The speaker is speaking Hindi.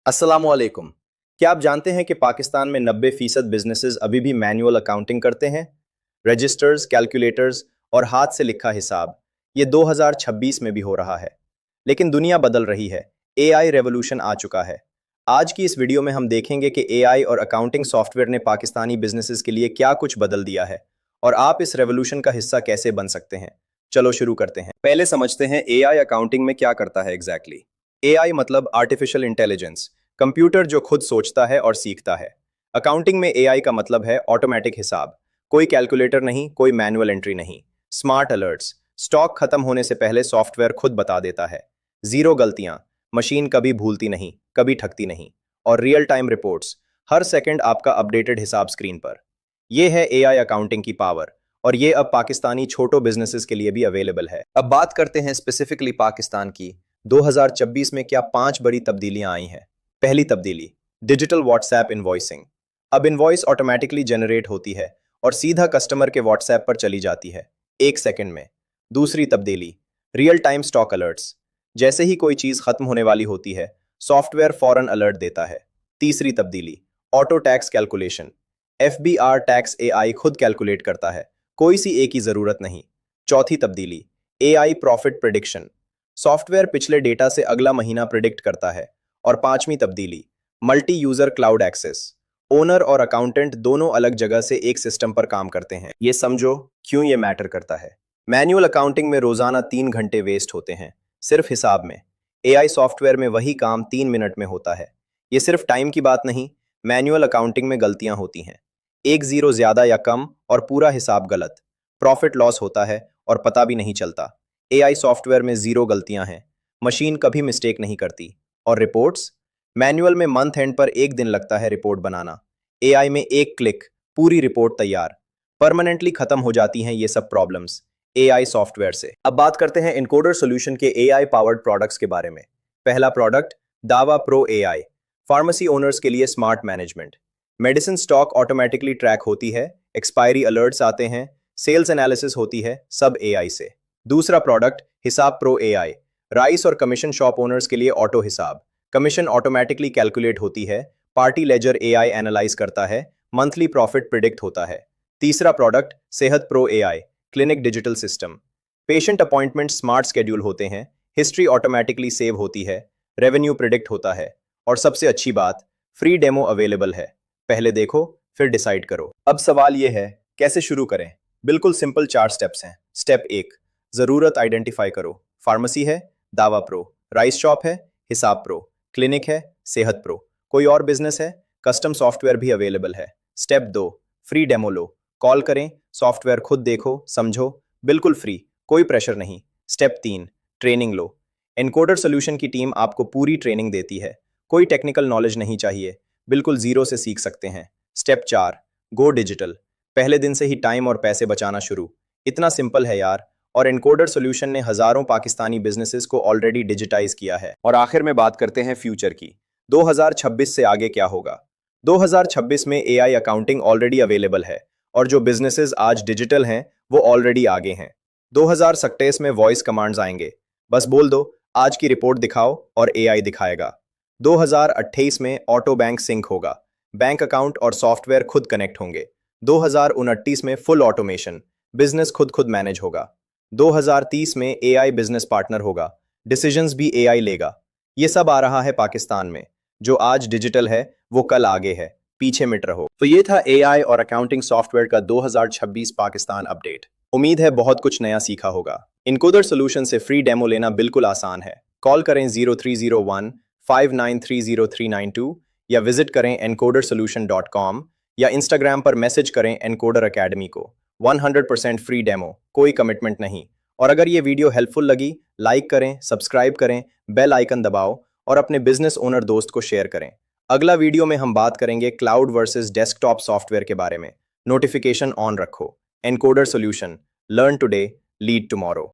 अस्सलामुअलैकुम। क्या आप जानते हैं कि पाकिस्तान में 90% बिजनेसेस अभी भी मैनुअल अकाउंटिंग करते हैं? रजिस्टर्स, कैलकुलेटर्स और हाथ से लिखा हिसाब। ये 2026 में भी हो रहा है। लेकिन दुनिया बदल रही है। एआई रेवोल्यूशन आ चुका है। आज की इस वीडियो में हम देखेंगे कि एआई और अकाउंटिंग सॉफ्टवेयर ने पाकिस्तानी बिजनेसेस के लिए क्या कुछ बदल दिया है और आप इस रेवोल्यूशन का हिस्सा कैसे बन सकते हैं। चलो शुरू करते हैं। पहले समझते हैं एआई अकाउंटिंग में क्या करता है एग्जैक्टली। एआई मतलब आर्टिफिशियल इंटेलिजेंस, कंप्यूटर जो खुद सोचता है और सीखता है। अकाउंटिंग में एआई का मतलब है ऑटोमेटिक हिसाब। कोई कैलकुलेटर नहीं, कोई मैनुअल एंट्री नहीं। स्मार्ट अलर्ट्स, स्टॉक खत्म होने से पहले सॉफ्टवेयर खुद बता देता है। जीरो गलतियां, मशीन कभी भूलती नहीं, कभी ठगती नहीं। और रियल टाइम रिपोर्ट्स, हर सेकंड आपका अपडेटेड हिसाब स्क्रीन पर। यह है एआई अकाउंटिंग की पावर। और ये अब पाकिस्तानी छोटो बिजनेसेस के लिए भी अवेलेबल है। अब बात करते हैं स्पेसिफिकली पाकिस्तान की। 2026 में क्या 5 बड़ी तब्दीलियां आई हैं। पहली तब्दीली, डिजिटल व्हाट्सएप इनवॉइसिंग। अब इनवॉइस ऑटोमेटिकली जनरेट होती है और सीधा कस्टमर के व्हाट्सएप पर चली जाती है, 1 सेकंड में। दूसरी तब्दीली, रियल टाइम स्टॉक अलर्ट्स। जैसे ही कोई चीज खत्म होने वाली होती है, सॉफ्टवेयर फौरन अलर्ट देता है। तीसरी तब्दीली, auto tax calculation. FBR tax AI खुद कैलकुलेट करता है, कोई सी ए की जरूरत नहीं। चौथी तब्दीली, एआई प्रॉफिट प्रिडिक्शन। सॉफ्टवेयर पिछले डेटा से अगला महीना प्रिडिक्ट करता है। और पांचवी तब्दीली, multi user cloud access. Owner और अकाउंटेंट दोनों अलग जगह से एक सिस्टम पर काम करते हैं। ये समझो क्यों ये मैटर करता है। मैनुअल अकाउंटिंग में रोजाना 3 घंटे वेस्ट होते हैं, सिर्फ हिसाब में। एआई सॉफ्टवेयर में वही काम 3 मिनट में होता है। ये सिर्फ टाइम की बात नहीं, मैनुअल अकाउंटिंग में गलतियां होती हैं। एक जीरो ज्यादा या कम और पूरा हिसाब गलत। प्रॉफिट लॉस होता है और पता भी नहीं चलता। एआई सॉफ्टवेयर में जीरो गलतियां हैं, मशीन कभी मिस्टेक नहीं करती। और रिपोर्ट्स, मैनुअल में मंथ एंड पर 1 दिन लगता है रिपोर्ट बनाना। एआई में एक क्लिक, पूरी रिपोर्ट तैयार। परमानेंटली खत्म हो जाती हैं ये सब प्रॉब्लम्स एआई सॉफ्टवेयर से। अब बात करते हैं इनकोडर सॉल्यूशन के एआई पावर्ड प्रोडक्ट्स के बारे में। पहला प्रोडक्ट, दावा प्रो एआई। फार्मेसी ओनर्स के लिए smart management. Medicine stock automatically track होती है, एक्सपायरी अलर्ट्स आते हैं, सेल्स एनालिसिस होती है, सब एआई से। दूसरा प्रोडक्ट, हिसाब प्रो एआई। राइस और कमीशन शॉप ओनर्स के लिए ऑटो हिसाब। कमीशन ऑटोमेटिकली कैलकुलेट होती है, पार्टी लेजर एआई एनालाइज करता है, मंथली प्रॉफिट प्रिडिक्ट होता है। तीसरा प्रोडक्ट, सेहत pro AI. Clinic digital system. Patient appointment smart schedule होते हैं, हिस्ट्री ऑटोमेटिकली सेव होती है, रेवेन्यू प्रिडिक्ट होता है। और सबसे अच्छी बात, फ्री डेमो अवेलेबल है। पहले देखो, फिर डिसाइड करो। अब सवाल यह है, कैसे शुरू करें। बिल्कुल सिंपल 4 स्टेप्स हैं। स्टेप 1, जरूरत आइडेंटिफाई करो। फार्मेसी है, दावा प्रो। राइस शॉप है, हिसाब प्रो। क्लिनिक है, सेहत प्रो। कोई और बिजनेस है, कस्टम सॉफ्टवेयर भी अवेलेबल है। स्टेप 2, फ्री डेमो लो। कॉल करें, सॉफ्टवेयर खुद देखो, समझो, बिल्कुल फ्री, कोई प्रेशर नहीं। स्टेप 3, ट्रेनिंग लो। एनकोडर सोल्यूशन की टीम आपको पूरी ट्रेनिंग देती है। कोई टेक्निकल नॉलेज नहीं चाहिए, बिल्कुल जीरो से सीख सकते हैं। स्टेप 4, गो डिजिटल। पहले दिन से ही टाइम और पैसे बचाना शुरू। इतना सिंपल है यार। और एनकोडर सॉल्यूशन ने हजारों पाकिस्तानी बिजनेसेस को ऑलरेडी डिजिटाइज किया है। और आखिर में बात करते हैं फ्यूचर की। 2026 से आगे क्या होगा। 2026 में एआई अकाउंटिंग ऑलरेडी अवेलेबल है और जो बिजनेसेस आज डिजिटल हैं वो ऑलरेडी आगे हैं। 2027 में वॉइस कमांड्स आएंगे, बस बोल दो आज की रिपोर्ट दिखाओ और एआई दिखाएगा। 2028 में ऑटो बैंक सिंक होगा, बैंक अकाउंट और सॉफ्टवेयर खुद कनेक्ट होंगे। 2029 में फुल ऑटोमेशन, बिजनेस खुद खुद मैनेज होगा। 2030 में एआई बिजनेस पार्टनर होगा, डिसीजंस भी एआई लेगा। ये सब आ रहा है पाकिस्तान में। जो आज डिजिटल है वो कल आगे है, पीछे मिट रहो। तो ये था एआई और अकाउंटिंग सॉफ्टवेयर का 2026 पाकिस्तान अपडेट। उम्मीद है बहुत कुछ नया सीखा होगा। इनकोडर सोल्यूशन से फ्री डेमो लेना बिल्कुल आसान है। कॉल करें 030159303992 या विजिट करें encodersolution.com या इंस्टाग्राम पर मैसेज करें एनकोडर अकेडमी को। 100% फ्री डेमो, कोई कमिटमेंट नहीं। और अगर ये वीडियो हेल्पफुल लगी, लाइक करें, सब्सक्राइब करें, बेल आइकन दबाओ और अपने बिजनेस ओनर दोस्त को शेयर करें। अगला वीडियो में हम बात करेंगे क्लाउड वर्सेस डेस्कटॉप सॉफ्टवेयर के बारे में। नोटिफिकेशन ऑन रखो। Encoder solution, learn today, lead tomorrow.